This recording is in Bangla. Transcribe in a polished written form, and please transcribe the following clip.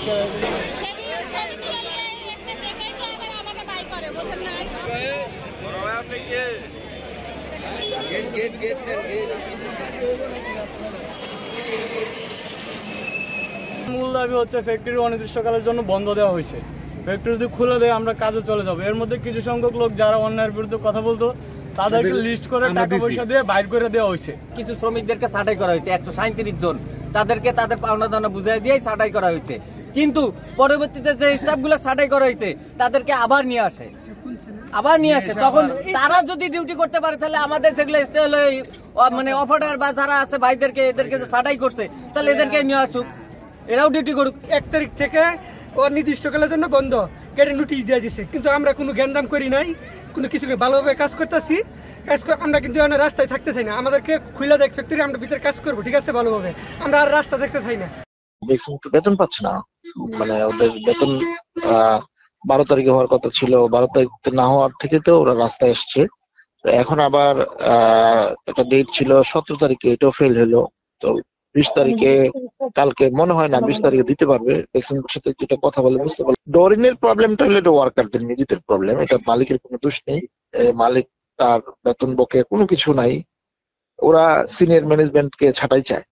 মূল দাবি হচ্ছে ফ্যাক্টরি অনির্দিষ্টকালের জন্য বন্ধ দেওয়া হয়েছে। ফ্যাক্টরি যদি খুলে দেয় আমরা কাজে চলে যাবো। এর মধ্যে কিছু সংখ্যক লোক যারা অন্যায়ের বিরুদ্ধে কথা বলতো তাদেরকে লিস্ট করে টাকা পয়সা দিয়ে বাইর করে দেওয়া হয়েছে। কিছু শ্রমিকদেরকে ছাঁটাই করা হয়েছে 137 জন, তাদেরকে তাদের পাওনা দানা বুঝাই দিয়ে ছাঁটাই করা হয়েছে। কিন্তু পরবর্তীতে যে স্টাফগুলো ছাঁটাই করা হয়েছে তাদেরকে আবার নিয়ে আসে তখন তারা যদি ডিউটি করতে পারে তাহলে আমাদের যেগুলো মানে অফার বা যারা আছে ভাইদেরকে এদেরকে যে ছাঁটাই করছে তাহলে এদেরকে নিয়ে আসুক, এরাও ডিউটি করুক। 1 তারিখ থেকে অনির্দিষ্টকালের জন্য বন্ধ কেটে নোটিশ দিয়ে দিচ্ছে, কিন্তু আমরা কোনো জ্ঞানদাম করি নাই, কোনো কিছু ভালোভাবে কাজ করতেছি। আমরা কিন্তু রাস্তায় থাকতে চাই না, আমাদেরকে খুলে দেখ ফ্যাক্টরি, আমরা ভিতরে কাজ করবো, ঠিক আছে, ভালোভাবে। আমরা আর রাস্তা দেখতে চাই না। বেতন পাচ্ছে না, মানে ওদের বেতন 12 তারিখে হওয়ার কথা ছিল, 12 তারিখ না হওয়ার থেকে তো ওরা রাস্তায় এসছে। এখন আবার একটা ডেট ছিল 17 তারিখে, এটাও ফেল হলো। তো 20 তারিখে, কালকে মনে হয় না 20 তারিখে দিতে পারবে। সাথে যেটা কথা বলে বুঝতে পারলাম, ডোরিনের প্রবলেমটা হলো এটা ওয়ার্কারদের নিজেদের প্রবলেম, এটা মালিকের কোনো দোষ নেই। মালিক তার বেতন বকে কোনো কিছু নাই, ওরা সিনিয়র ম্যানেজমেন্টকে ছাঁটাই চায়।